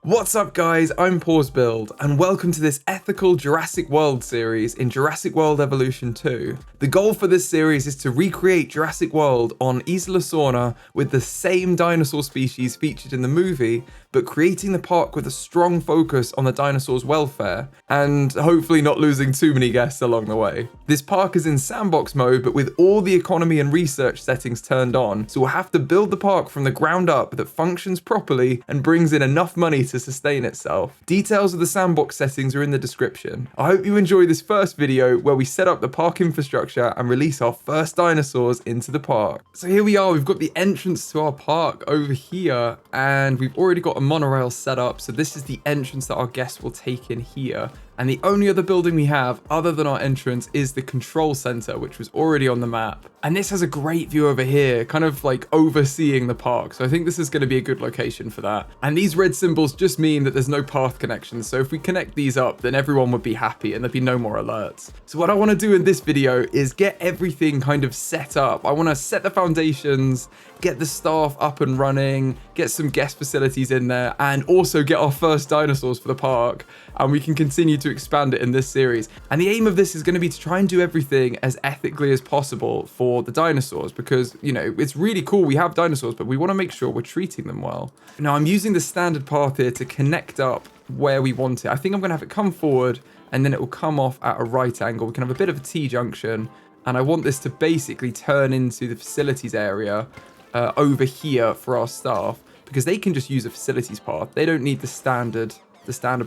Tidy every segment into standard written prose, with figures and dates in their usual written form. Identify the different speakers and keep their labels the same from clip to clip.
Speaker 1: What's up guys, I'm PawsBuild and welcome to this ethical Jurassic World series in Jurassic World Evolution 2. The goal for this series is to recreate Jurassic World on Isla Sorna with the same dinosaur species featured in the movie, but creating the park with a strong focus on the dinosaurs' welfare and hopefully not losing too many guests along the way. This park is in sandbox mode but with all the economy and research settings turned on, so we'll have to build the park from the ground up that functions properly and brings in enough money to sustain itself. Details of the sandbox settings are in the description. I hope you enjoy this first video where we set up the park infrastructure and release our first dinosaurs into the park. So here we are, we've got the entrance to our park over here and we've already got a monorail set up, so this is the entrance that our guests will take in here. And the only other building we have other than our entrance is the control center, which was already on the map. And this has a great view over here, kind of like overseeing the park. So I think this is going to be a good location for that. And these red symbols just mean that there's no path connections. So if we connect these up, then everyone would be happy and there'd be no more alerts. So what I want to do in this video is get everything kind of set up. I want to set the foundations, get the staff up and running, get some guest facilities in there, and also get our first dinosaurs for the park. And we can continue to expand it in this series. And the aim of this is going to be to try and do everything as ethically as possible for the dinosaurs, because, you know, it's really cool we have dinosaurs, but we want to make sure we're treating them well. Now, I'm using the standard path here to connect up where we want it. I think I'm going to have it come forward and then it will come off at a right angle. We can have a bit of a T-junction, and I want this to basically turn into the facilities area over here for our staff, because they can just use a facilities path. They don't need the standard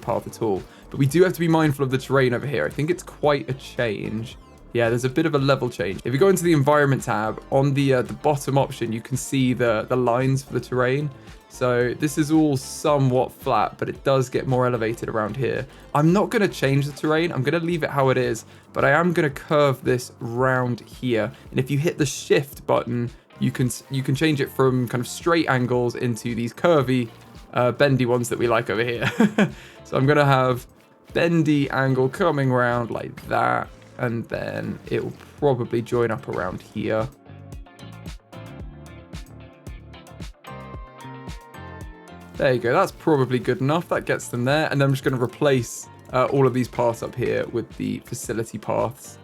Speaker 1: path at all. But we do have to be mindful of the terrain over here. I think it's quite a change. Yeah, there's a bit of a level change. If you go into the environment tab, on the bottom option, you can see the lines for the terrain. So this is all somewhat flat, but it does get more elevated around here. I'm not going to change the terrain. I'm going to leave it how it is, but I am going to curve this round here. And if you hit the shift button, you can change it from kind of straight angles into these curvy, bendy ones that we like over here. So I'm going to have bendy angle coming around like that, and then it will probably join up around here. There you go, that's probably good enough. That gets them there, and then I'm just going to replace all of these paths up here with the facility paths,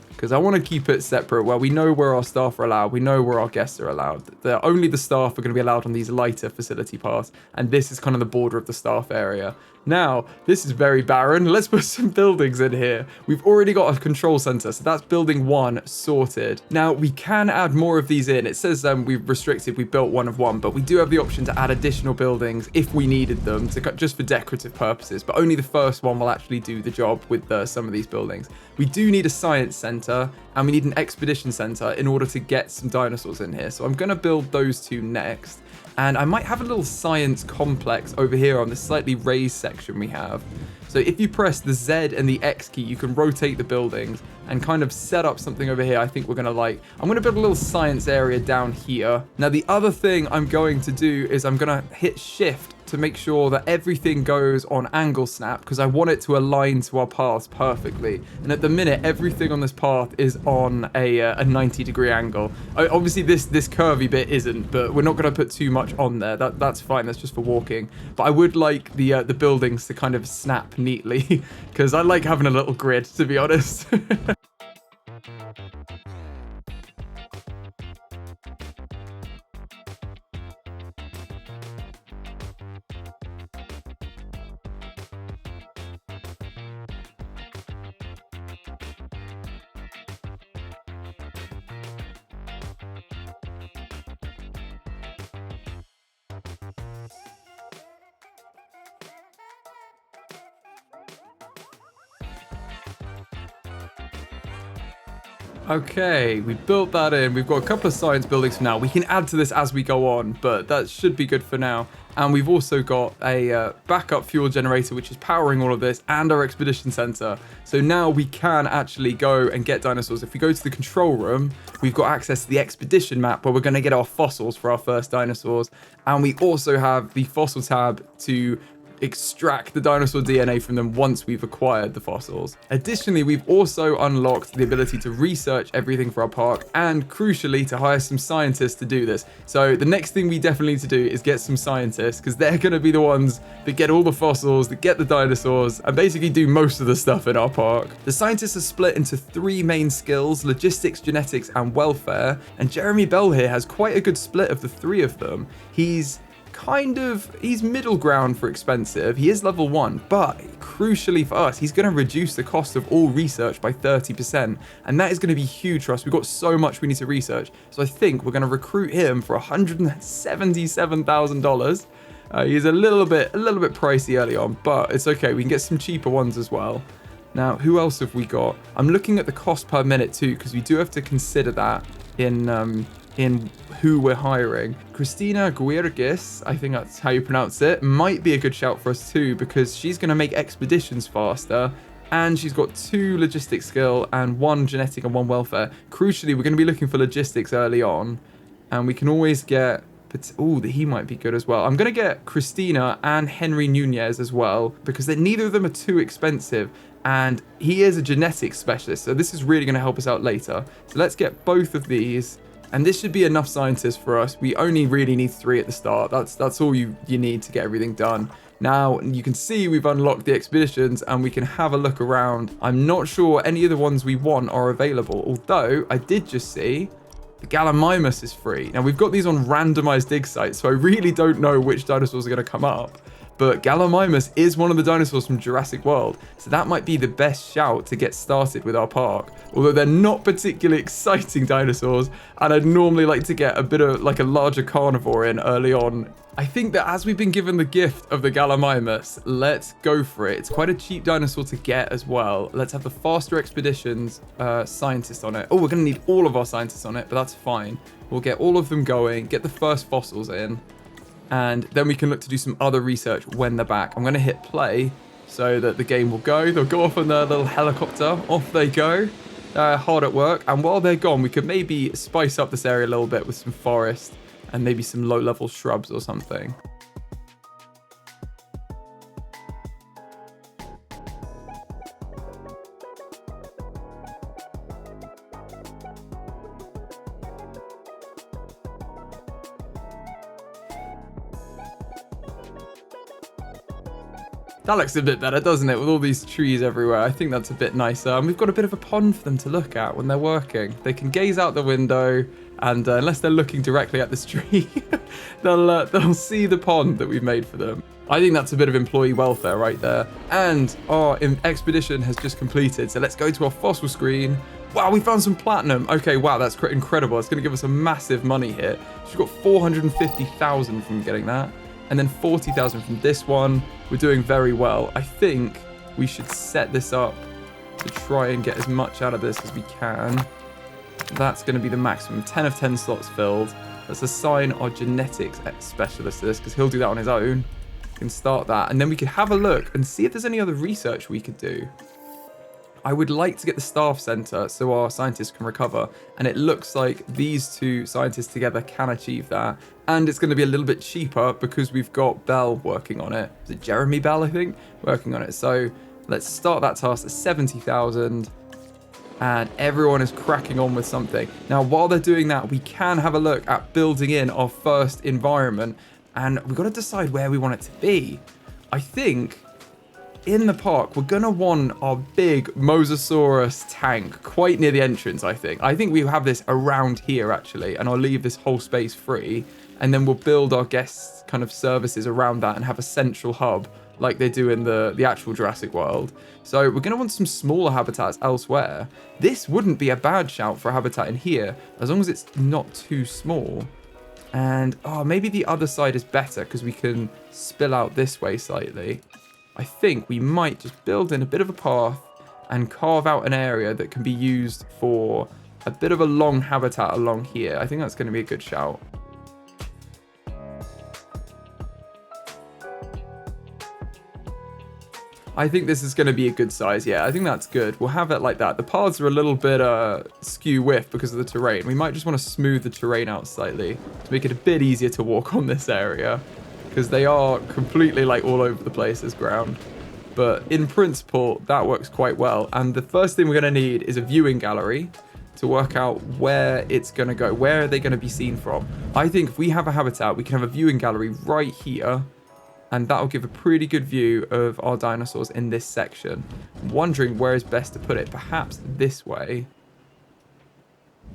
Speaker 1: because I want to keep it separate where we know where our staff are allowed, we know where our guests are allowed. Only the staff are going to be allowed on these lighter facility paths, and this is kind of the border of the staff area. Now, this is very barren. Let's put some buildings in here. We've already got a control center, so that's building 1 sorted. Now, we can add more of these in. It says we've restricted, we built 1 of 1, but we do have the option to add additional buildings if we needed them, just for decorative purposes, but only the first one will actually do the job with some of these buildings. We do need a science center, and we need an expedition center in order to get some dinosaurs in here. So I'm going to build those 2 next. And I might have a little science complex over here on this slightly raised section we have. So if you press the Z and the X key, you can rotate the buildings and kind of set up something over here I think we're going to like. I'm going to build a little science area down here. Now, the other thing I'm going to do is I'm going to hit shift to make sure that everything goes on angle snap, because I want it to align to our paths perfectly. And at the minute, everything on this path is on a 90-degree angle. Obviously, this curvy bit isn't, but we're not going to put too much on there. That's fine. That's just for walking. But I would like the buildings to kind of snap neatly, because I like having a little grid, to be honest. Okay, we built that in. We've got a couple of science buildings for now. We can add to this as we go on, but that should be good for now. And we've also got a backup fuel generator, which is powering all of this, and our expedition center. So now we can actually go and get dinosaurs. If we go to the control room, we've got access to the expedition map where we're going to get our fossils for our first dinosaurs. And we also have the fossil tab to extract the dinosaur DNA from them once we've acquired the fossils. Additionally, we've also unlocked the ability to research everything for our park and, crucially, to hire some scientists to do this. So the next thing we definitely need to do is get some scientists, because they're going to be the ones that get all the fossils, that get the dinosaurs, and basically do most of the stuff in our park. The scientists are split into 3 main skills: logistics, genetics, and welfare. And Jeremy Bell here has quite a good split of the 3 of them. He's middle ground for expensive. He is level 1, but crucially for us, he's going to reduce the cost of all research by 30%, and that is going to be huge for us. We've got so much we need to research, so I think we're going to recruit him for $177,000. He's a little bit pricey early on, but it's okay. We can get some cheaper ones as well. Now, who else have we got? I'm looking at the cost per minute too, because we do have to consider that in who we're hiring. Christina Guirgis, I think that's how you pronounce it, might be a good shout for us too, because she's going to make expeditions faster, and she's got 2 logistics skill and 1 genetic and 1 welfare. Crucially, we're going to be looking for logistics early on, and we can always get... Oh, he might be good as well. I'm going to get Christina and Henry Nunez as well, because neither of them are too expensive, and he is a genetics specialist, so this is really going to help us out later. So let's get both of these. And this should be enough scientists for us. We only really need 3 at the start. That's all you need to get everything done. Now, you can see we've unlocked the expeditions and we can have a look around. I'm not sure any of the ones we want are available, although I did just see the Gallimimus is free. Now, we've got these on randomized dig sites, so I really don't know which dinosaurs are going to come up. But Gallimimus is one of the dinosaurs from Jurassic World, so that might be the best shout to get started with our park. Although they're not particularly exciting dinosaurs, and I'd normally like to get a bit of like a larger carnivore in early on. I think that as we've been given the gift of the Gallimimus, let's go for it. It's quite a cheap dinosaur to get as well. Let's have the faster expeditions scientist on it. Oh, we're going to need all of our scientists on it, but that's fine. We'll get all of them going, get the first fossils in, and then we can look to do some other research when they're back. I'm going to hit play so that the game will go. They'll go off on their little helicopter. Off they go. Hard at work. And while they're gone, we could maybe spice up this area a little bit with some forest and maybe some low-level shrubs or something. That looks a bit better, doesn't it? With all these trees everywhere. I think that's a bit nicer. And we've got a bit of a pond for them to look at when they're working. They can gaze out the window, and unless they're looking directly at this tree, they'll see the pond that we've made for them. I think that's a bit of employee welfare right there. And our expedition has just completed. So let's go to our fossil screen. Wow, we found some platinum. Okay, wow, that's incredible. It's going to give us a massive money hit. She's got 450,000 from getting that. And then 40,000 from this one. We're doing very well. I think we should set this up to try and get as much out of this as we can. That's going to be the maximum. 10 of 10 slots filled. Let's assign our genetics specialist to this, because he'll do that on his own. We can start that. And then we could have a look and see if there's any other research we could do. I would like to get the staff center so our scientists can recover. And it looks like these 2 scientists together can achieve that. And it's going to be a little bit cheaper because we've got Bell working on it. Is it Jeremy Bell, I think? Working on it. So let's start that task at 70,000. And everyone is cracking on with something. Now, while they're doing that, we can have a look at building in our first environment. And we've got to decide where we want it to be. I think in the park, we're going to want our big Mosasaurus tank quite near the entrance, I think. I think we have this around here, actually, and I'll leave this whole space free, and then we'll build our guests' kind of services around that and have a central hub like they do in the actual Jurassic World. So we're going to want some smaller habitats elsewhere. This wouldn't be a bad shout for a habitat in here, as long as it's not too small. And, maybe the other side is better because we can spill out this way slightly. I think we might just build in a bit of a path and carve out an area that can be used for a bit of a long habitat along here. I think that's going to be a good shout. I think this is going to be a good size. Yeah, I think that's good. We'll have it like that. The paths are a little bit skew width because of the terrain. We might just want to smooth the terrain out slightly to make it a bit easier to walk on this area. because they are completely like all over the place as ground. But in principle, that works quite well. And the first thing we're going to need is a viewing gallery to work out where it's going to go. Where are they going to be seen from? I think if we have a habitat, we can have a viewing gallery right here. And that'll give a pretty good view of our dinosaurs in this section. I'm wondering where is best to put it. Perhaps this way.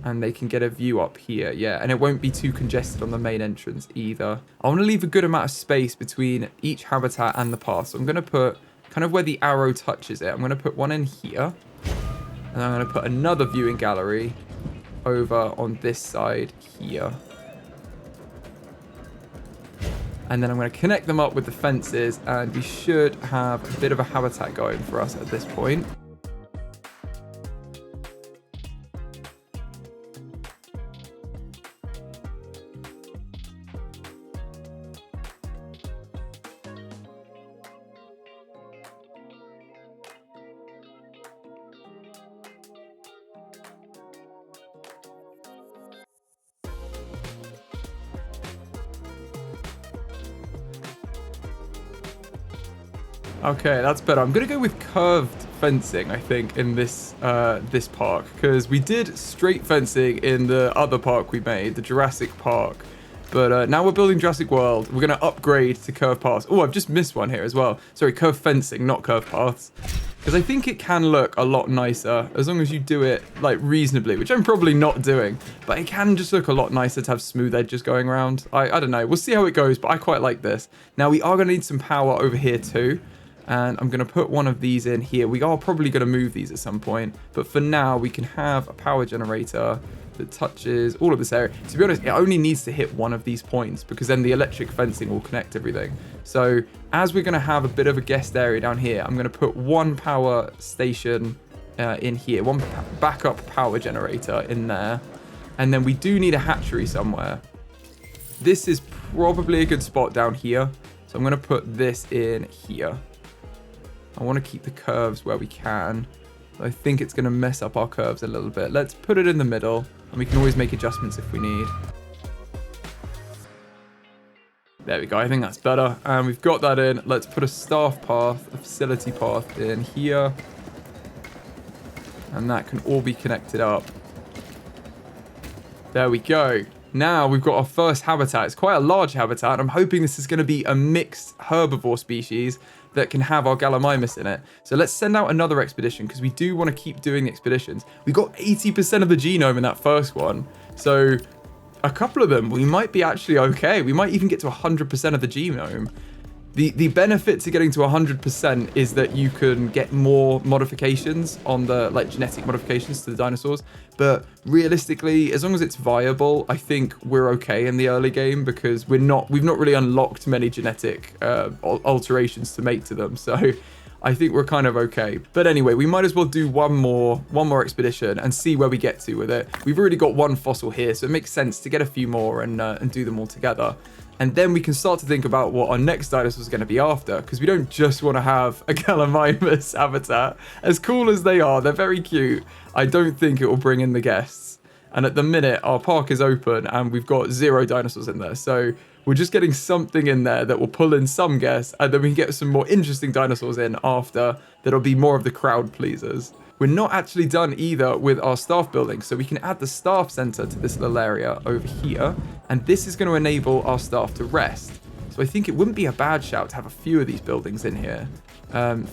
Speaker 1: And they can get a view up here. Yeah, and it won't be too congested on the main entrance either. I want to leave a good amount of space between each habitat and the path. So I'm going to put kind of where the arrow touches it. I'm going to put one in here. And I'm going to put another viewing gallery over on this side here. And then I'm going to connect them up with the fences, and we should have a bit of a habitat going for us at this point. Okay, that's better. I'm going to go with curved fencing, I think, in this this park, because we did straight fencing in the other park we made, the Jurassic Park. But now we're building Jurassic World. We're going to upgrade to curved paths. Oh, I've just missed one here as well. Sorry, curved fencing, not curved paths. Because I think it can look a lot nicer as long as you do it like reasonably, which I'm probably not doing. But it can just look a lot nicer to have smooth edges going around. I don't know. We'll see how it goes, but I quite like this. Now, we are going to need some power over here too. And I'm going to put one of these in here. We are probably going to move these at some point. But for now, we can have a power generator that touches all of this area. To be honest, it only needs to hit one of these points because then the electric fencing will connect everything. So as we're going to have a bit of a guest area down here, I'm going to put one power station in here. One backup power generator in there. And then we do need a hatchery somewhere. This is probably a good spot down here. So I'm going to put this in here. I want to keep the curves where we can. I think it's going to mess up our curves a little bit. Let's put it in the middle, and we can always make adjustments if we need. There we go. I think that's better. And we've got that in. Let's put a staff path, a facility path in here. And that can all be connected up. There we go. Now we've got our first habitat. It's quite a large habitat. I'm hoping this is going to be a mixed herbivore species that can have our Gallimimus in it. So let's send out another expedition because we do want to keep doing expeditions. We got 80% of the genome in that first one. So a couple of them, we might be actually okay. We might even get to 100% of the genome. The benefit to getting to 100% is that you can get more modifications on the genetic modifications to the dinosaurs. But realistically, as long as it's viable, I think we're okay in the early game because we've not really unlocked many genetic alterations to make to them. So I think we're kind of okay. But anyway, we might as well do one more expedition and see where we get to with it. We've already got one fossil here, so it makes sense to get a few more and do them all together. And then we can start to think about what our next dinosaur is going to be after, because we don't just want to have a Gallimimus habitat. As cool as they are, they're very cute. I don't think it will bring in the guests. And at the minute, our park is open and we've got 0 dinosaurs in there. So we're just getting something in there that will pull in some guests, and then we can get some more interesting dinosaurs in after that'll be more of the crowd pleasers. We're not actually done either with our staff building, so we can add the staff center to this little area over here, and this is going to enable our staff to rest. So I think it wouldn't be a bad shout to have a few of these buildings in here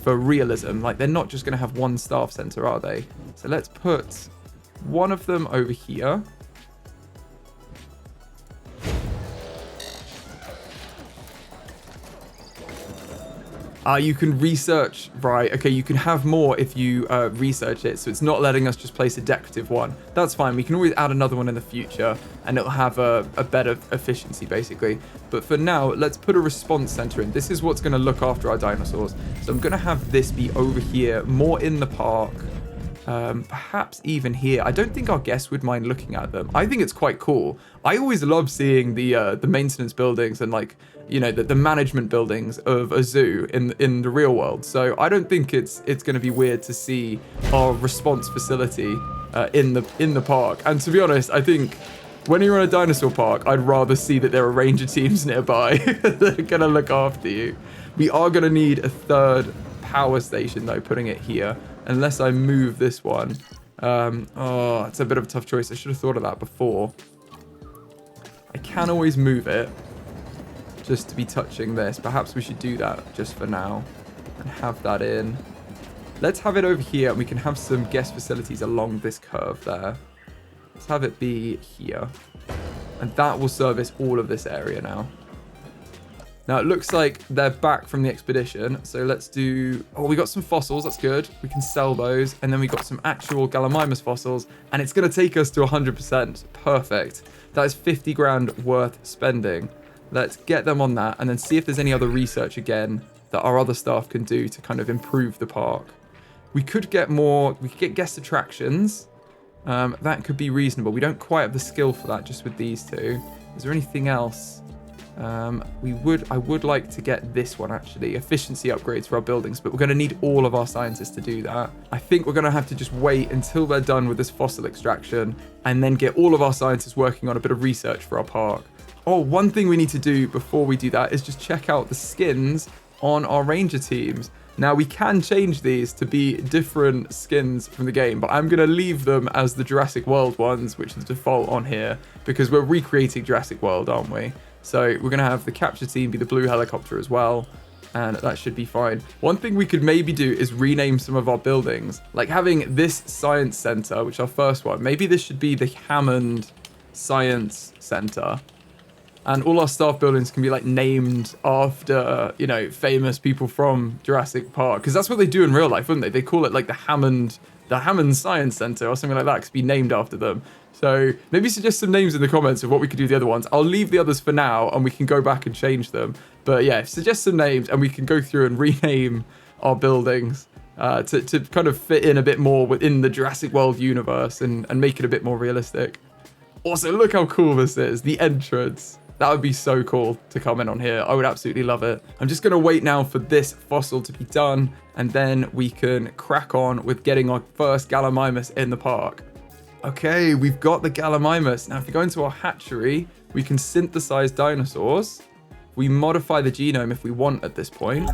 Speaker 1: for realism. Like, they're not just going to have one staff center, are they? So let's put one of them over here. You can research, right? Okay, you can have more if you research it, so it's not letting us just place a decorative one. That's fine. We can always add another one in the future, and it'll have a better efficiency, basically. But for now, let's put a response center in. This is what's going to look after our dinosaurs. So I'm going to have this be over here, more in the park. Perhaps even here. I don't think our guests would mind looking at them. I think it's quite cool. I always love seeing the maintenance buildings and, like, you know, the management buildings of a zoo in the real world. So I don't think it's going to be weird to see our response facility in the park. And to be honest, I think When you're on a dinosaur park, I'd rather see that there are ranger teams nearby that are going to look after you. We are going to need a third power station, though, putting it here. Unless I move this one. Oh, it's a bit of a tough choice. I should have thought of that before. I can always move it just to be touching this. Perhaps we should do that just for now and have that in. Let's have it over here, and we can have some guest facilities along this curve there. Let's have it be here. And that will service all of this area now. Now, it looks like they're back from the expedition. So let's do... Oh, we got some fossils. That's good. We can sell those. And then we got some actual Gallimimus fossils. And it's going to take us to 100%. Perfect. That is 50 grand worth spending. Let's get them on that. And then see if there's any other research again that our other staff can do to kind of improve the park. We could get more... We could get guest attractions. That could be reasonable. We don't quite have the skill for that just with these two. Is there anything else? I would like to get this one actually, efficiency upgrades for our buildings, but we're going to need all of our scientists to do that. I think we're going to have to just wait until they're done with this fossil extraction and then get all of our scientists working on a bit of research for our park. Oh, one thing we need to do before we do that is just check out the skins on our ranger teams. Now, we can change these to be different skins from the game, but I'm going to leave them as the Jurassic World ones, which is default on here, because we're recreating Jurassic World, aren't we? So we're going to have the capture team be the blue helicopter as well, and that should be fine. One thing we could maybe do is rename some of our buildings, like having this science center, which is our first one. Maybe this should be the Hammond Science Center. And all our staff buildings can be like named after, you know, famous people from Jurassic Park. Because that's what they do in real life, wouldn't they? They call it like the Hammond Science Center or something like that. It could be named after them. So maybe suggest some names in the comments of what we could do with the other ones. I'll leave the others for now and we can go back and change them. But yeah, suggest some names and we can go through and rename our buildings to kind of fit in a bit more within the Jurassic World universe and make it a bit more realistic. Also, look how cool this is. The entrance. That would be so cool to come in on here. I would absolutely love it. I'm just going to wait now for this fossil to be done, and then we can crack on with getting our first Gallimimus in the park. Okay, we've got the Gallimimus. Now, if we go into our hatchery, we can synthesize dinosaurs. We modify the genome if we want at this point.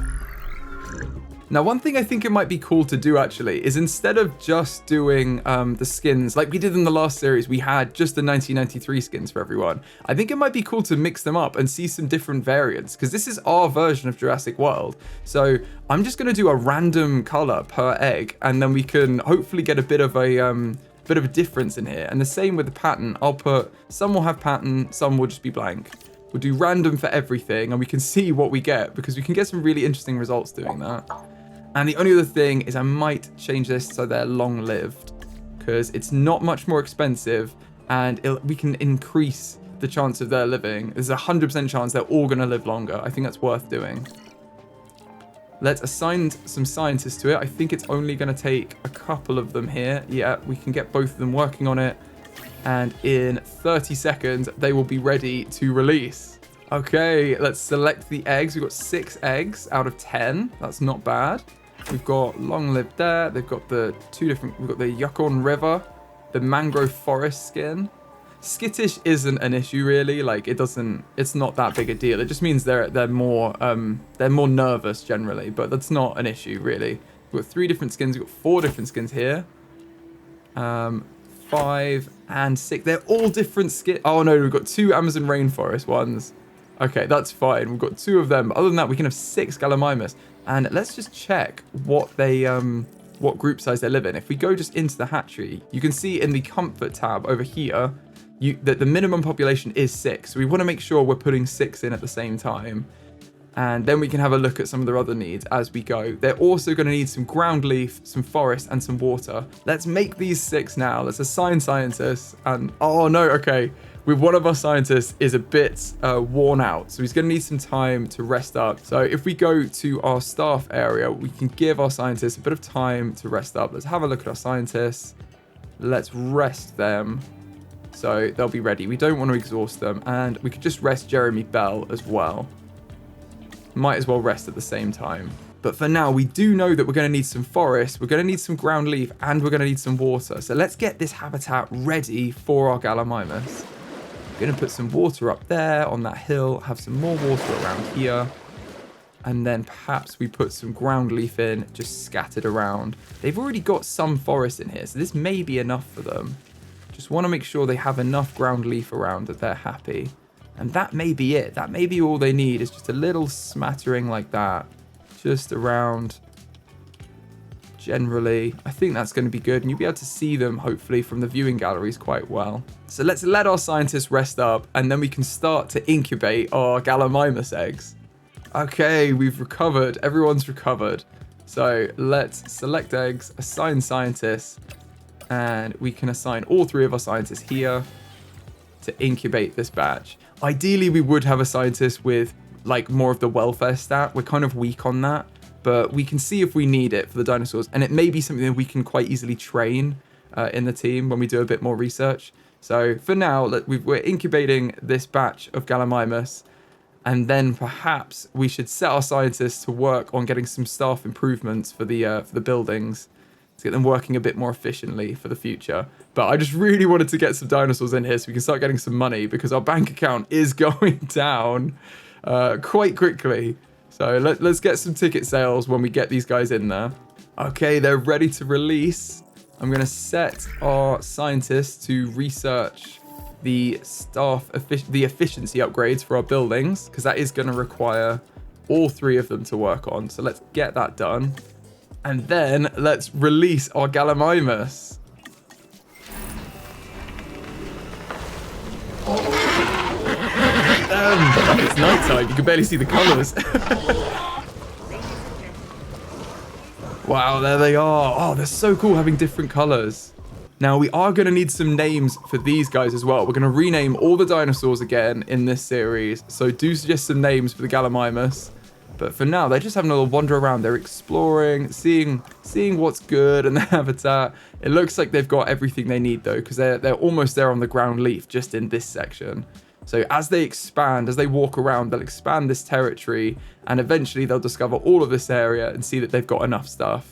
Speaker 1: Now, one thing I think it might be cool to do, actually, is instead of just doing the skins, like we did in the last series, we had just the 1993 skins for everyone. I think it might be cool to mix them up and see some different variants, because this is our version of Jurassic World. So I'm just going to do a random color per egg, and then we can hopefully get a bit of a difference in here. And the same with the pattern. I'll put, some will have pattern, some will just be blank. We'll do random for everything, and we can see what we get, because we can get some really interesting results doing that. And the only other thing is I might change this so they're long-lived, because it's not much more expensive, and we can increase the chance of their living. There's a 100% chance they're all going to live longer. I think that's worth doing. Let's assign some scientists to it. I think it's only going to take a couple of them here. Yeah, we can get both of them working on it. And in 30 seconds, they will be ready to release. Okay, let's select the eggs. We've got 6 eggs out of 10. That's not bad. We've got long-lived there. They've got the we've got the Yukon River, the mangrove forest skin. Skittish isn't an issue really. Like it's not that big a deal. It just means they're more nervous generally, but that's not an issue really. We've got 3 different skins. We've got 4 different skins here. 5 and 6. They're all different skins. Oh no, we've got 2 Amazon rainforest ones. Okay, that's fine. We've got 2 of them. Other than that, we can have 6 Gallimimus. And let's just check what group size they live in. If we go just into the hatchery, you can see in the comfort tab over here that the minimum population is 6. So we want to make sure we're putting 6 in at the same time. And then we can have a look at some of their other needs as we go. They're also going to need some ground leaf, some forest, and some water. Let's make these 6 now. Let's assign scientists. And oh no, okay. One of our scientists is a bit worn out, so he's going to need some time to rest up. So if we go to our staff area, we can give our scientists a bit of time to rest up. Let's have a look at our scientists. Let's rest them so they'll be ready. We don't want to exhaust them, and we could just rest Jeremy Bell as well. Might as well rest at the same time. But for now, we do know that we're going to need some forest, we're going to need some ground leaf, and we're going to need some water. So let's get this habitat ready for our Gallimimus. Going to put some water up there on that hill, have some more water around here. And then perhaps we put some ground leaf in, just scattered around. They've already got some forest in here, so this may be enough for them. Just want to make sure they have enough ground leaf around that they're happy. And that may be it. That may be all they need, is just a little smattering like that. Just around. Generally, I think that's going to be good, and you'll be able to see them hopefully from the viewing galleries quite well. So let's let our scientists rest up, and then we can start to incubate our Gallimimus eggs. Okay, we've recovered. Everyone's recovered. So let's select eggs, assign scientists, and we can assign all 3 of our scientists here to incubate this batch. Ideally, we would have a scientist with like more of the welfare stat. We're kind of weak on that. But we can see if we need it for the dinosaurs. And it may be something that we can quite easily train in the team when we do a bit more research. So for now, we're incubating this batch of Gallimimus. And then perhaps we should set our scientists to work on getting some staff improvements for the buildings, to get them working a bit more efficiently for the future. But I just really wanted to get some dinosaurs in here so we can start getting some money, because our bank account is going down quite quickly. So let's get some ticket sales when we get these guys in there. Okay, they're ready to release. I'm going to set our scientists to research the efficiency upgrades for our buildings, because that is going to require all 3 of them to work on. So let's get that done. And then let's release our Gallimimus. It's nighttime, you can barely see the colours. Wow, there they are. Oh, they're so cool having different colours. Now, we are going to need some names for these guys as well. We're going to rename all the dinosaurs again in this series. So do suggest some names for the Gallimimus. But for now, they're just having a little wander around. They're exploring, seeing what's good in the habitat. It looks like they've got everything they need, though, because they're almost there on the ground leaf, just in this section. So as they expand, as they walk around, they'll expand this territory, and eventually they'll discover all of this area and see that they've got enough stuff.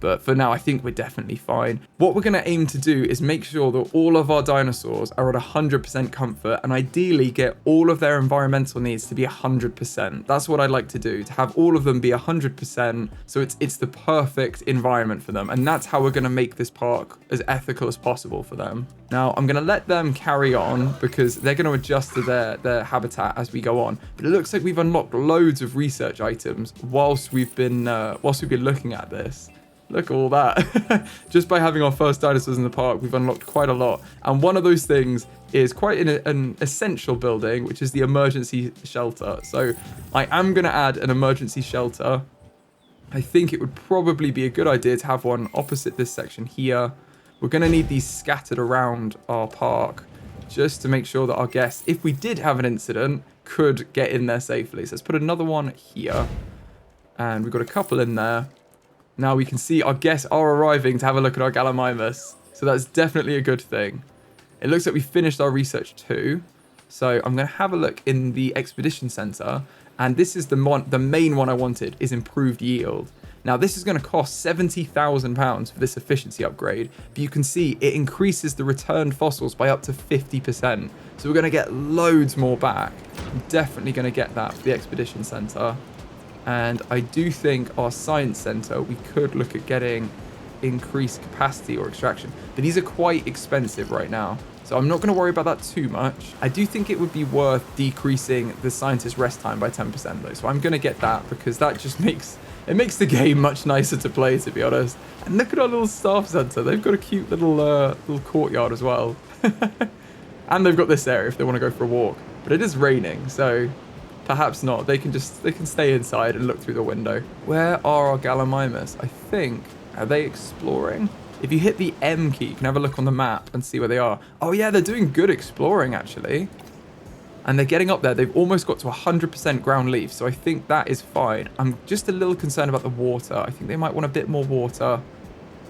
Speaker 1: But for now, I think we're definitely fine. What we're going to aim to do is make sure that all of our dinosaurs are at 100% comfort, and ideally get all of their environmental needs to be 100%. That's what I'd like to do, to have all of them be 100%, so it's the perfect environment for them. And that's how we're going to make this park as ethical as possible for them. Now, I'm going to let them carry on, because they're going to adjust to their habitat as we go on. But it looks like we've unlocked loads of research items whilst we've been looking at this. Look at all that. Just by having our first dinosaurs in the park, we've unlocked quite a lot. And one of those things is quite an essential building, which is the emergency shelter. So I am going to add an emergency shelter. I think it would probably be a good idea to have one opposite this section here. We're going to need these scattered around our park, just to make sure that our guests, if we did have an incident, could get in there safely. So let's put another one here. And we've got a couple in there. Now we can see our guests are arriving to have a look at our Gallimimus. So that's definitely a good thing. It looks like we finished our research too. So I'm going to have a look in the expedition center. And this is the main one I wanted, is improved yield. Now this is going to cost £70,000 for this efficiency upgrade. But you can see it increases the returned fossils by up to 50%. So we're going to get loads more back. I'm definitely going to get that for the expedition center. And I do think our science center, we could look at getting increased capacity or extraction. But these are quite expensive right now, so I'm not going to worry about that too much. I do think it would be worth decreasing the scientist rest time by 10% though. So I'm going to get that, because that just makes the game much nicer to play, to be honest. And look at our little staff center. They've got a cute little courtyard as well. And they've got this area if they want to go for a walk. But it is raining, so perhaps not. They can stay inside and look through the window. Where are our Gallimimus? I think, are they exploring? If you hit the M key, you can have a look on the map and see where they are. Oh yeah, they're doing good exploring actually. And they're getting up there. They've almost got to 100% ground leaf, so I think that is fine. I'm just a little concerned about the water. I think they might want a bit more water.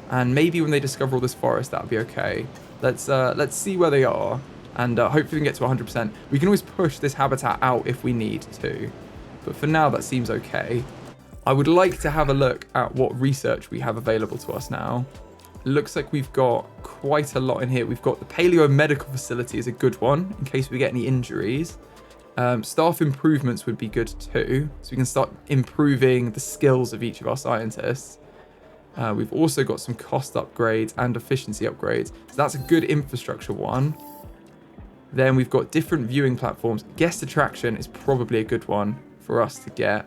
Speaker 1: And maybe when they discover all this forest, that'll be okay. Let's see where they are. And hopefully we can get to 100%. We can always push this habitat out if we need to. But for now, that seems okay. I would like to have a look at what research we have available to us now. It looks like we've got quite a lot in here. We've got the Paleo Medical Facility is a good one in case we get any injuries. Staff improvements would be good too, so we can start improving the skills of each of our scientists. We've also got some cost upgrades and efficiency upgrades, so that's a good infrastructure one. Then we've got different viewing platforms. Guest attraction is probably a good one for us to get.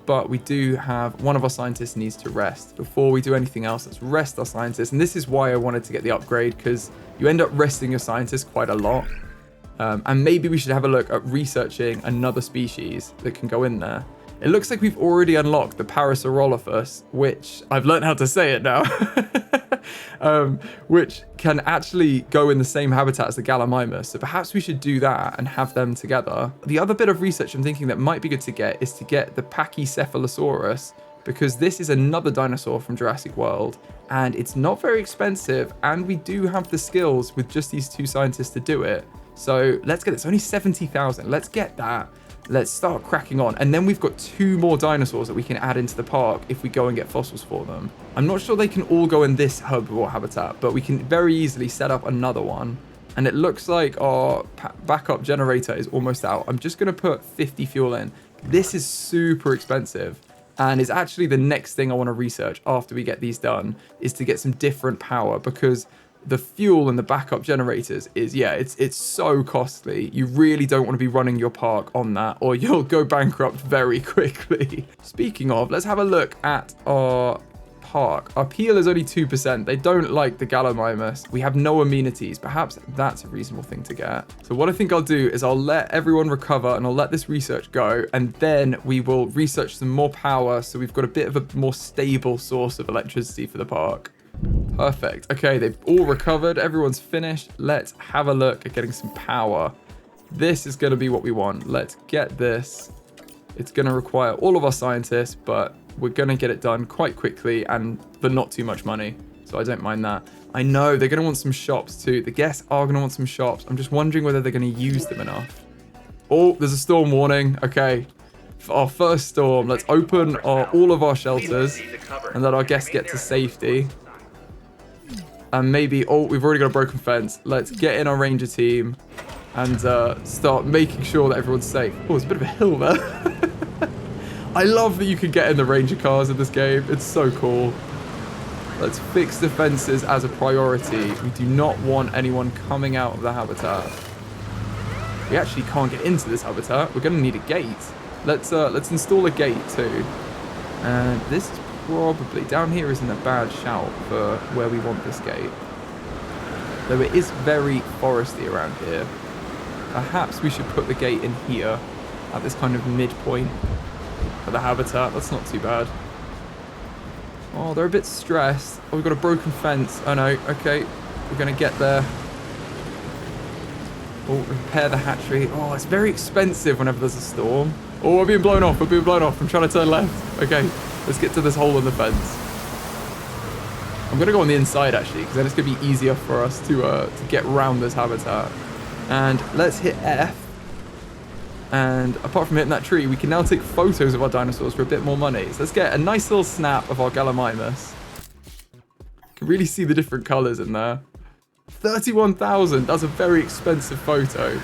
Speaker 1: But we do have one of our scientists needs to rest. Before we do anything else, let's rest our scientists. And this is why I wanted to get the upgrade, because you end up resting your scientists quite a lot. And maybe we should have a look at researching another species that can go in there. It looks like we've already unlocked the Parasaurolophus, which I've learned how to say it now, which can actually go in the same habitat as the Gallimimus. So perhaps we should do that and have them together. The other bit of research I'm thinking that might be good to get is to get the Pachycephalosaurus, because this is another dinosaur from Jurassic World, and it's not very expensive, and we do have the skills with just these two scientists to do it. So let's get it. It's only 70,000. Let's get that. Let's start cracking on. And then we've got 2 more dinosaurs that we can add into the park if we go and get fossils for them. I'm not sure they can all go in this herbivore habitat, but we can very easily set up another one. And it looks like our backup generator is almost out. I'm just going to put 50 fuel in. This is super expensive, and is actually the next thing I want to research after we get these done, is to get some different power, because the fuel and the backup generators is, yeah, it's so costly. You really don't want to be running your park on that, or you'll go bankrupt very quickly. Speaking of, let's have a look at our park. Our peel is only 2%. They don't like the Gallimimus. We have no amenities. Perhaps that's a reasonable thing to get. So what I think I'll do is I'll let everyone recover and I'll let this research go, and then we will research some more power so we've got a bit of a more stable source of electricity for the park. Perfect. Okay, they've all recovered. Everyone's finished. Let's have a look at getting some power. This is going to be what we want. Let's get this. It's going to require all of our scientists, but we're going to get it done quite quickly and for not too much money. So I don't mind that. I know they're going to want some shops too. The guests are going to want some shops. I'm just wondering whether they're going to use them enough. Oh, there's a storm warning. Okay. For our first storm, let's open all of our shelters and let our guests get to safety. And maybe, oh, we've already got a broken fence. Let's get in our ranger team and start making sure that everyone's safe. Oh, there's a bit of a hill there. I love that you can get in the ranger cars in this game. It's so cool. Let's fix the fences as a priority. We do not want anyone coming out of the habitat. We actually can't get into this habitat. We're going to need a gate. Let's install a gate too. And this is probably, down here isn't a bad shout for where we want this gate. Though it is very foresty around here. Perhaps we should put the gate in here at this kind of midpoint for the habitat. That's not too bad. Oh, they're a bit stressed. Oh, we've got a broken fence. Oh no, okay. We're going to get there. Oh, repair the hatchery. Oh, it's very expensive whenever there's a storm. Oh, we're being blown off. We're being blown off. I'm trying to turn left. Okay. Let's get to this hole in the fence. I'm going to go on the inside, actually, because then it's going to be easier for us to get around this habitat. And let's hit F. And apart from hitting that tree, we can now take photos of our dinosaurs for a bit more money. So let's get a nice little snap of our Gallimimus. You can really see the different colors in there. 31,000. That's a very expensive photo.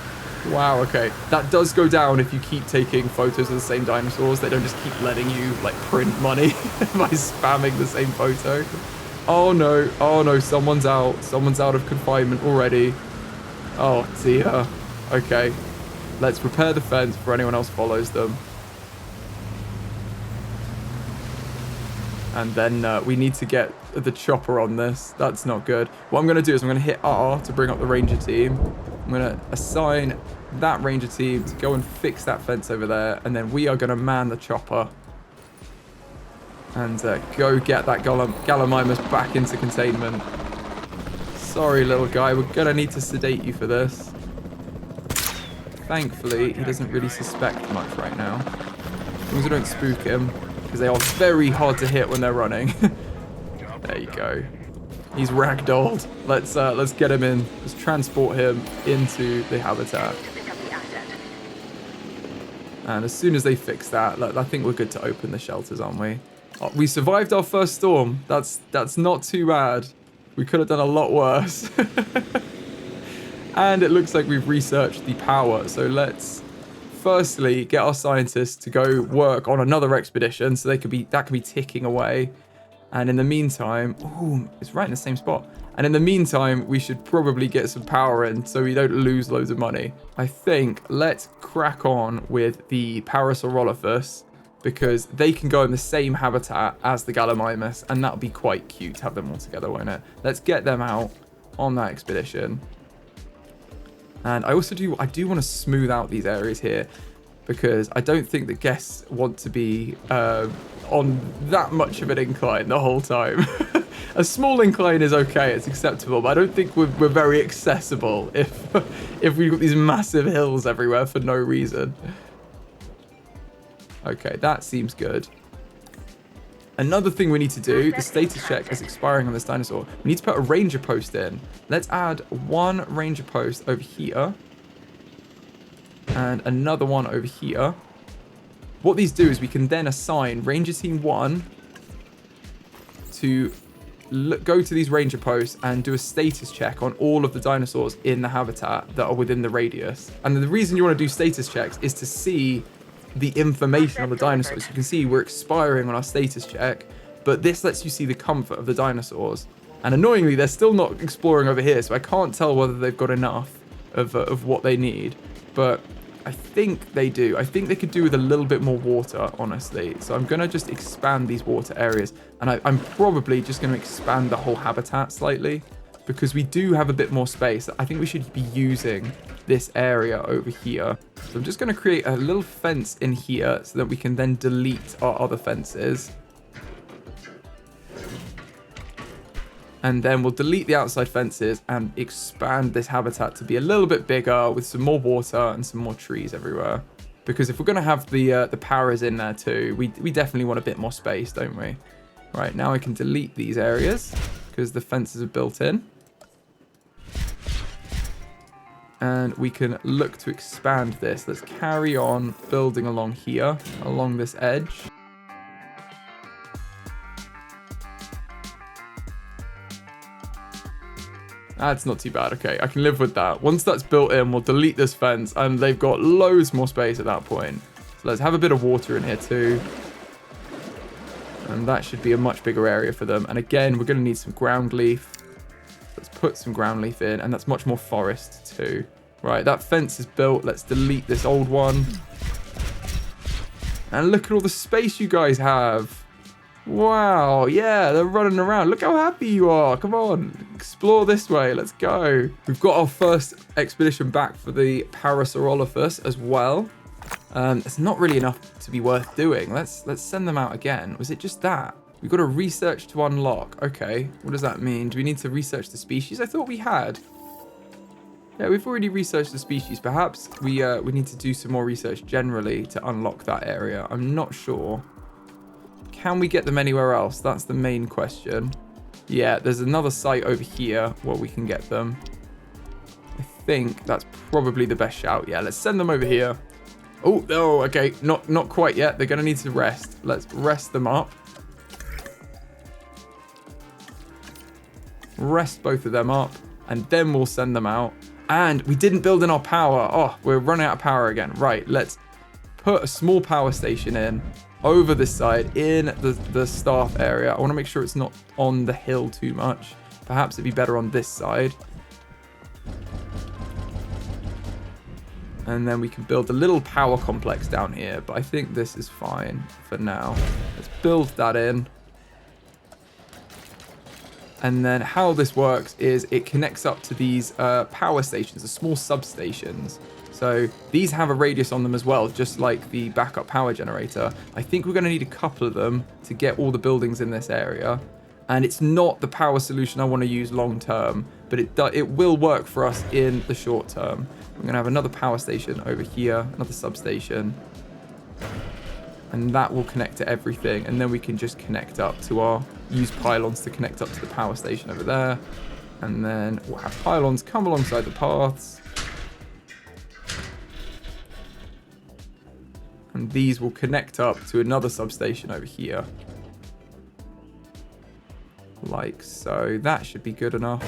Speaker 1: Wow, okay. That does go down if you keep taking photos of the same dinosaurs. They don't just keep letting you, like, print money by spamming the same photo. Oh, no. Oh, no. Someone's out. Someone's out of confinement already. Oh, dear. Okay. Let's repair the fence before anyone else follows them. And then we need to get the chopper on this. That's not good. What I'm going to do is I'm going to hit R to bring up the ranger team. I'm going to assign that ranger team to go and fix that fence over there. And then we are going to man the chopper. And go get that Gallimimus back into containment. Sorry, little guy. We're going to need to sedate you for this. Thankfully, he doesn't really suspect much right now. As long as we don't spook him. Because they are very hard to hit when they're running. There you go. He's ragdolled. Let's get him in. Let's transport him into the habitat. And as soon as they fix that, I think we're good to open the shelters, aren't we? Oh, we survived our first storm. That's not too bad. We could have done a lot worse. And it looks like we've researched the power. So let's firstly get our scientists to go work on another expedition so that can be ticking away. And in the meantime, oh, it's right in the same spot. And in the meantime, we should probably get some power in so we don't lose loads of money. I think let's crack on with the Parasaurolophus because they can go in the same habitat as the Gallimimus, and that'll be quite cute to have them all together, won't it? Let's get them out on that expedition. And I do want to smooth out these areas here because I don't think that guests want to be on that much of an incline the whole time. A small incline is okay, it's acceptable, but I don't think we're very accessible if we've got these massive hills everywhere for no reason. Okay, that seems good. Another thing we need to do, the status check is expiring on this dinosaur. We need to put a ranger post in. Let's add one ranger post over here. And another one over here. What these do is we can then assign Ranger Team 1 to go to these ranger posts and do a status check on all of the dinosaurs in the habitat that are within the radius. And the reason you want to do status checks is to see the information on the dinosaurs. You can see we're expiring on our status check, but this lets you see the comfort of the dinosaurs. And annoyingly, they're still not exploring over here, so I can't tell whether they've got enough of what they need. But I think they do. I think they could do with a little bit more water, honestly. So I'm going to just expand these water areas. And I'm probably just going to expand the whole habitat slightly because we do have a bit more space. I think we should be using this area over here. So I'm just going to create a little fence in here so that we can then delete our other fences. And then we'll delete the outside fences and expand this habitat to be a little bit bigger with some more water and some more trees everywhere. Because if we're going to have the paras in there too, we definitely want a bit more space, don't we? Right, now I can delete these areas because the fences are built in. And we can look to expand this. Let's carry on building along here, along this edge. That's not too bad. Okay, I can live with that. Once that's built in, we'll delete this fence and they've got loads more space at that point. So let's have a bit of water in here too. And that should be a much bigger area for them. And again, we're going to need some ground leaf. Let's put some ground leaf in, and that's much more forest too. Right, that fence is built. Let's delete this old one. And look at all the space you guys have. Wow, yeah, they're running around. Look how happy you are. Come on, explore this way. Let's go. We've got our first expedition back for the Parasaurolophus as well. It's not really enough to be worth doing. Let's send them out again. Was it just that? We've got a research to unlock. Okay, what does that mean? Do we need to research the species? I thought we had. Yeah, we've already researched the species. Perhaps we need to do some more research generally to unlock that area. I'm not sure. Can we get them anywhere else? That's the main question. Yeah, there's another site over here where we can get them. I think that's probably the best shout. Yeah, let's send them over here. Oh, okay. Not quite yet. They're going to need to rest. Let's rest them up. Rest both of them up. And then we'll send them out. And we didn't build in our power. Oh, we're running out of power again. Right, let's put a small power station in over this side in the staff area. I want to make sure it's not on the hill too much. Perhaps it'd be better on this side. And then we can build a little power complex down here. But I think this is fine for now. Let's build that in. And then how this works is it connects up to these power stations, the small substations. So these have a radius on them as well, just like the backup power generator. I think we're going to need a couple of them to get all the buildings in this area. And it's not the power solution I want to use long term, but it will work for us in the short term. We're going to have another power station over here, another substation. And that will connect to everything. And then we can just connect up to use pylons to connect up to the power station over there. And then we'll have pylons come alongside the paths. And these will connect up to another substation over here. Like so. That should be good enough.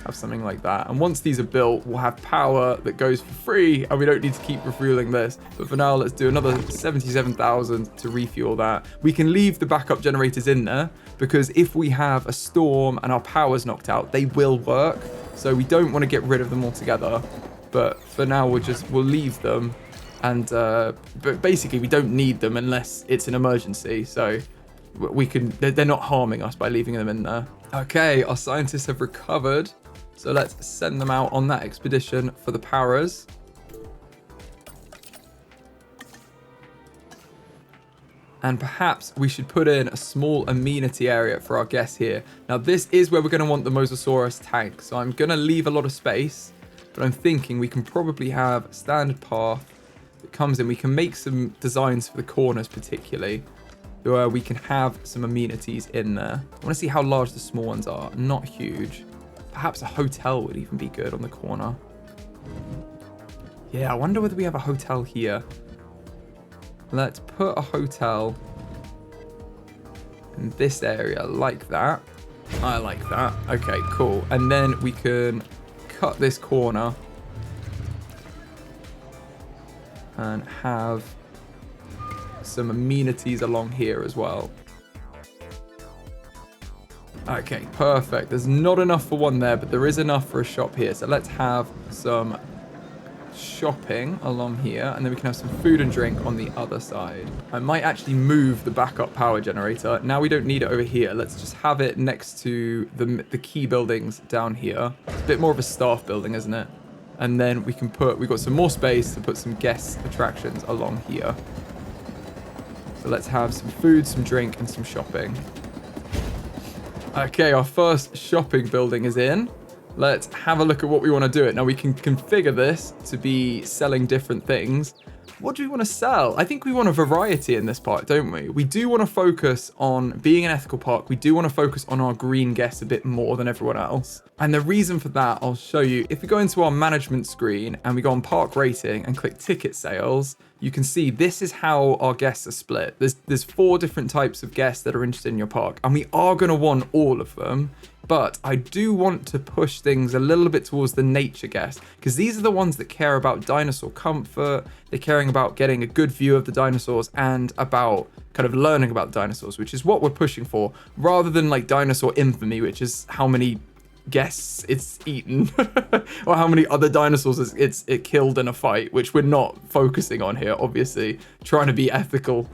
Speaker 1: Have something like that. And once these are built, we'll have power that goes for free, and we don't need to keep refueling this. But for now, let's do another 77,000 to refuel that. We can leave the backup generators in there, because if we have a storm and our power's knocked out, they will work. So we don't want to get rid of them altogether. But for now, we'll leave them. And but basically, we don't need them unless it's an emergency. So they're not harming us by leaving them in there. Okay, our scientists have recovered. So let's send them out on that expedition for the powers. And perhaps we should put in a small amenity area for our guests here. Now, this is where we're going to want the Mosasaurus tank. So I'm going to leave a lot of space, but I'm thinking we can probably have a standard path that comes in. We can make some designs for the corners particularly, where we can have some amenities in there. I want to see how large the small ones are. Not huge. Perhaps a hotel would even be good on the corner. Yeah, I wonder whether we have a hotel here. Let's put a hotel in this area like that. I like that. Okay, cool. And then we can cut this corner and have some amenities along here as well. Okay, perfect. There's not enough for one there, but there is enough for a shop here. So let's have some shopping along here, and then we can have some food and drink on the other side. I might actually move the backup power generator. Now we don't need it over here. Let's just have it next to the key buildings down here. It's a bit more of a staff building, isn't it? And then we've got some more space to put some guest attractions along here. So let's have some food, some drink, and some shopping. Okay, our first shopping building is in. Let's have a look at what we want to do it. Now, we can configure this to be selling different things. What do we want to sell? I think we want a variety in this park, don't we? We do want to focus on being an ethical park. We do want to focus on our green guests a bit more than everyone else. And the reason for that, I'll show you. If we go into our management screen and we go on park rating and click ticket sales, you can see this is how our guests are split. There's 4 different types of guests that are interested in your park, and we are going to want all of them. But I do want to push things a little bit towards the nature guests, because these are the ones that care about dinosaur comfort. They're caring about getting a good view of the dinosaurs and about kind of learning about dinosaurs, which is what we're pushing for, rather than like dinosaur infamy, which is how many guests it's eaten or how many other dinosaurs it killed in a fight, which we're not focusing on here, obviously trying to be ethical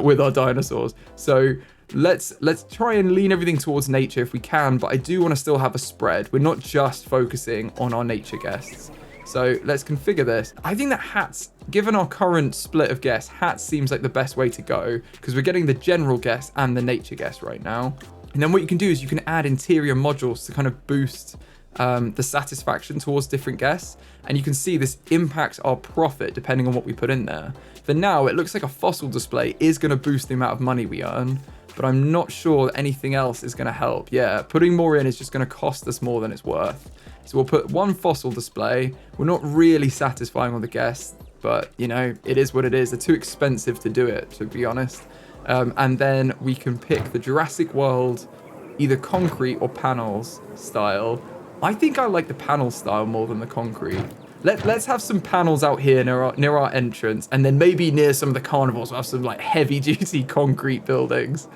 Speaker 1: with our dinosaurs. So let's try and lean everything towards nature if we can, but I do want to still have a spread. We're not just focusing on our nature guests. So let's configure this. I think that hats, given our current split of guests, hats seems like the best way to go, because we're getting the general guests and the nature guests right now. And then what you can do is you can add interior modules to kind of boost the satisfaction towards different guests. And you can see this impacts our profit depending on what we put in there. For now, it looks like a fossil display is going to boost the amount of money we earn, but I'm not sure that anything else is going to help. Yeah, putting more in is just going to cost us more than it's worth. So we'll put one fossil display. We're not really satisfying all the guests, but you know, it is what it is. They're too expensive to do it, to be honest. And then we can pick the Jurassic World, either concrete or panels style. I think I like the panel style more than the concrete. Let's have some panels out here near our entrance, and then maybe near some of the carnivores we'll have some like heavy duty concrete buildings.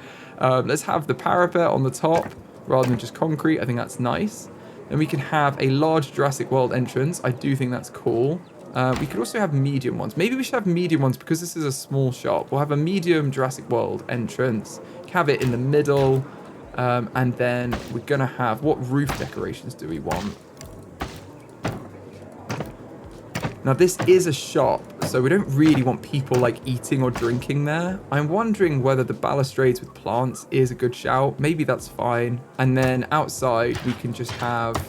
Speaker 1: Let's have the parapet on the top rather than just concrete. I think that's nice. Then we can have a large Jurassic World entrance. I do think that's cool. We could also have medium ones. Maybe we should have medium ones because this is a small shop. We'll have a medium Jurassic World entrance, have it in the middle, and then we're going to have, what roof decorations do we want? Now, this is a shop, so we don't really want people like eating or drinking there. I'm wondering whether the balustrades with plants is a good shout. Maybe that's fine. And then outside, we can just have,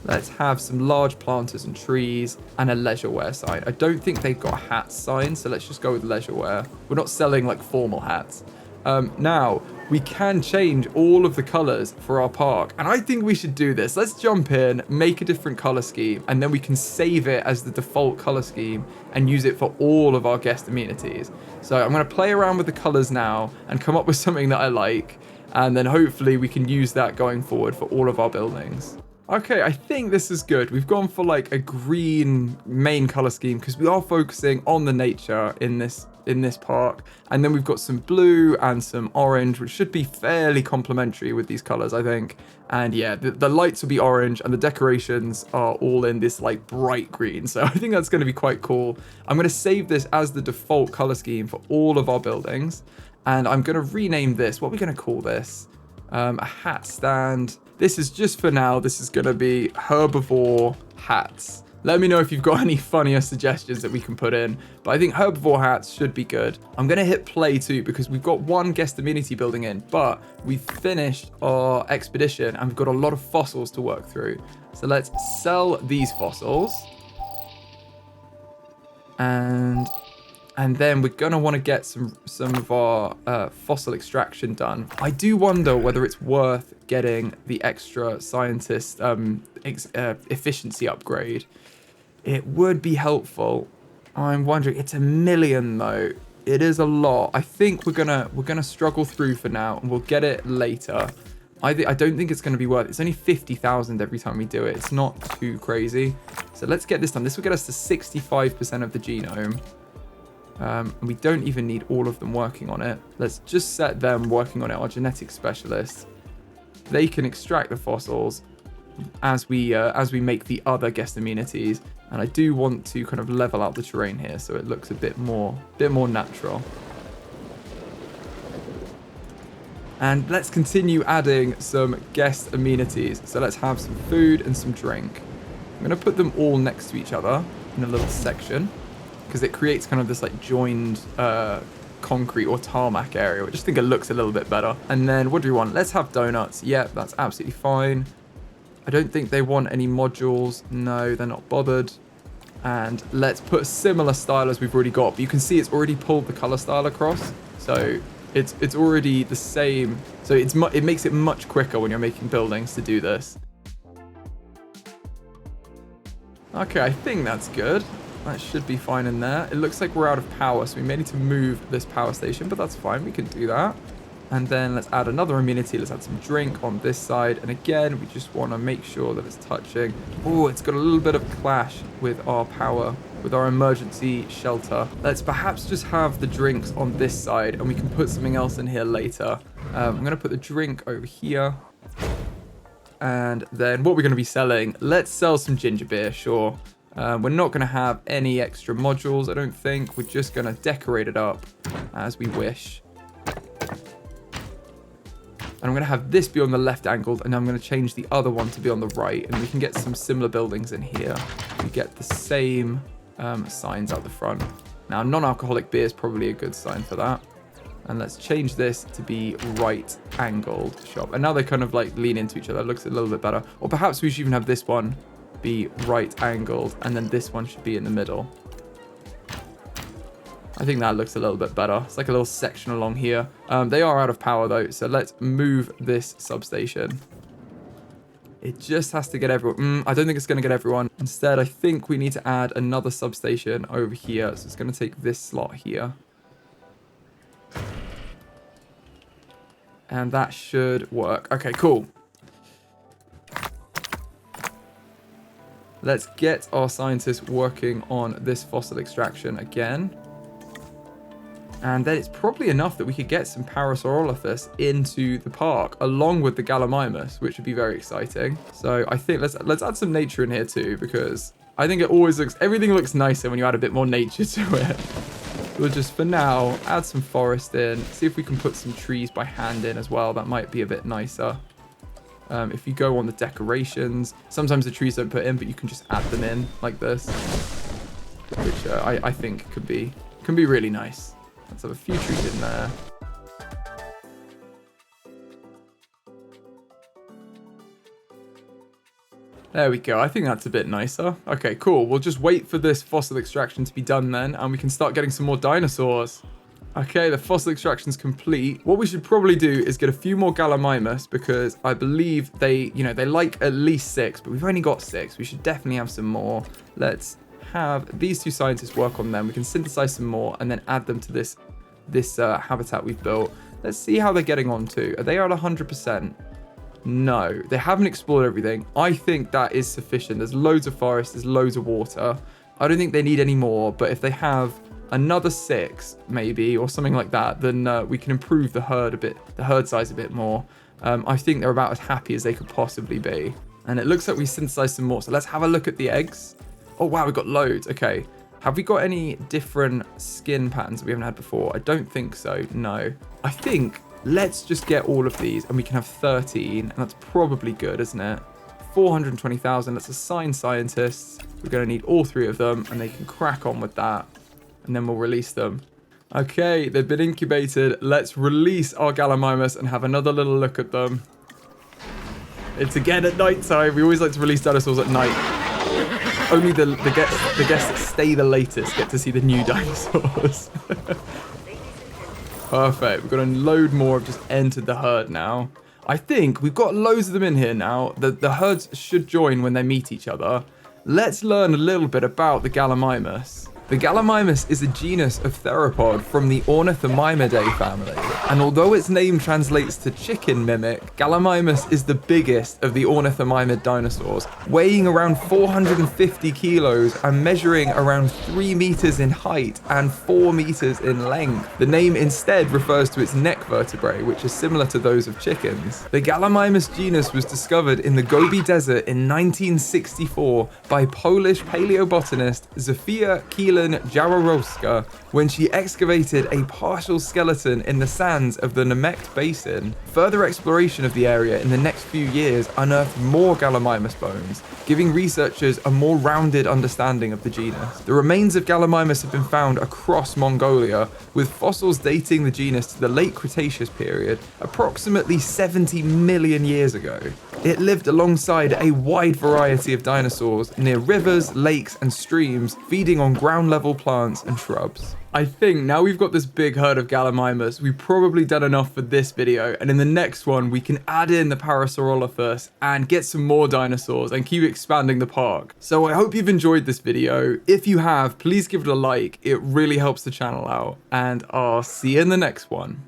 Speaker 1: let's have some large planters and trees and a leisure wear sign. I don't think they've got a hat sign, so let's just go with leisure wear. We're not selling like formal hats. Now, we can change all of the colors for our park. And I think we should do this. Let's jump in, make a different color scheme, and then we can save it as the default color scheme and use it for all of our guest amenities. So I'm going to play around with the colors now and come up with something that I like. And then hopefully we can use that going forward for all of our buildings. Okay, I think this is good. We've gone for like a green main color scheme because we are focusing on the nature in this park. And then we've got some blue and some orange, which should be fairly complementary with these colors, I think. And yeah, the lights will be orange and the decorations are all in this like bright green. So I think that's going to be quite cool. I'm going to save this as the default color scheme for all of our buildings. And I'm going to rename this. What are we going to call this? A hat stand. This is just for now. This is going to be herbivore hats. Let me know if you've got any funnier suggestions that we can put in. But I think herbivore hats should be good. I'm going to hit play too because we've got one guest amenity building in, but we've finished our expedition and we've got a lot of fossils to work through. So let's sell these fossils. And then we're going to want to get some of our fossil extraction done. I do wonder whether it's worth getting the extra scientist efficiency upgrade. It would be helpful. I'm wondering, it's 1 million though. It is a lot. I think we're gonna struggle through for now and we'll get it later. I don't think it's going to be worth it. It's only 50,000 every time we do it. It's not too crazy. So let's get this done. This will get us to 65% of the genome. And we don't even need all of them working on it. Let's just set them working on it, our genetic specialists. They can extract the fossils as we make the other guest amenities. And I do want to kind of level out the terrain here so it looks a bit more natural. And let's continue adding some guest amenities. So let's have some food and some drink. I'm going to put them all next to each other in a little section, because it creates kind of this like joined concrete or tarmac area. I just think it looks a little bit better. And then what do we want? Let's have donuts. Yeah, that's absolutely fine. I don't think they want any modules. No, they're not bothered. And let's put a similar style as we've already got. But you can see it's already pulled the color style across. So it's already the same. So it makes it much quicker when you're making buildings to do this. Okay, I think that's good. That should be fine in there. It looks like we're out of power, so we may need to move this power station, but that's fine. We can do that. And then let's add another amenity. Let's add some drink on this side. And again, we just want to make sure that it's touching. Oh, it's got a little bit of clash with our power, with our emergency shelter. Let's perhaps just have the drinks on this side, and we can put something else in here later. I'm going to put the drink over here. And then what we're going to be selling, let's sell some ginger beer, sure. We're not going to have any extra modules, I don't think. We're just going to decorate it up as we wish. And I'm going to have this be on the left angled, and I'm going to change the other one to be on the right. And we can get some similar buildings in here. We get the same signs out the front. Now, non-alcoholic beer is probably a good sign for that. And let's change this to be right angled shop. And now they kind of like lean into each other. It looks a little bit better. Or perhaps we should even have this one be right angled, and then this one should be in the middle. I think that looks a little bit better. It's like a little section along here. They are out of power though, so let's move this substation. It just has to get everyone. I don't think it's going to get everyone. Instead, I think we need to add another substation over here. So it's going to take this slot here. And that should work. Okay, cool. Let's get our scientists working on this fossil extraction again. And then it's probably enough that we could get some Parasaurolophus into the park, along with the Gallimimus, which would be very exciting. So I think let's add some nature in here too, because I think everything looks nicer when you add a bit more nature to it. We'll just, for now, add some forest in, see if we can put some trees by hand in as well. That might be a bit nicer. If you go on the decorations, sometimes the trees don't put in, but you can just add them in like this, which I think can be really nice. Let's have a few trees in there. There we go. I think that's a bit nicer. Okay, cool. We'll just wait for this fossil extraction to be done then, and we can start getting some more dinosaurs. Okay, the fossil extraction's complete. What we should probably do is get a few more Gallimimus because I believe they like at least 6, but we've only got 6. We should definitely have some more. Let's have these 2 scientists work on them. We can synthesize some more and then add them to this habitat we've built. Let's see how they're getting on too. Are they at 100%? No, they haven't explored everything. I think that is sufficient. There's loads of forest, there's loads of water. I don't think they need any more, but if they have another 6 maybe or something like that, then we can improve the herd size a bit more. I think they're about as happy as they could possibly be. And it looks like we synthesized some more. So let's have a look at the eggs. Oh wow, we've got loads. Okay. Have we got any different skin patterns that we haven't had before? I don't think so. No. I think let's just get all of these and we can have 13. And that's probably good, isn't it? 420,000. Let's assign scientists. We're going to need all 3 of them and they can crack on with that. And then we'll release them. Okay, they've been incubated. Let's release our Gallimimus and have another little look at them. It's again at night time. We always like to release dinosaurs at night. Only the guests that stay the latest get to see the new dinosaurs. Perfect. We've got a load more. Have just entered the herd now. I think we've got loads of them in here now. The herds should join when they meet each other. Let's learn a little bit about the Gallimimus. The Gallimimus is a genus of theropod from the Ornithomimidae family, and although its name translates to chicken mimic, Gallimimus is the biggest of the ornithomimid dinosaurs, weighing around 450 kilos and measuring around 3 meters in height and 4 meters in length. The name instead refers to its neck vertebrae, which are similar to those of chickens. The Gallimimus genus was discovered in the Gobi Desert in 1964 by Polish paleobotanist Zofia Jaworowska when she excavated a partial skeleton in the sands of the Nemegt Basin. Further exploration of the area in the next few years unearthed more Gallimimus bones, giving researchers a more rounded understanding of the genus. The remains of Gallimimus have been found across Mongolia, with fossils dating the genus to the late Cretaceous period, approximately 70 million years ago. It lived alongside a wide variety of dinosaurs near rivers, lakes, and streams, feeding on ground-level plants and shrubs. I think now we've got this big herd of Gallimimus, we've probably done enough for this video, and in the next one we can add in the Parasaurolophus and get some more dinosaurs and keep expanding the park. So I hope you've enjoyed this video. If you have, please give it a like, it really helps the channel out, and I'll see you in the next one.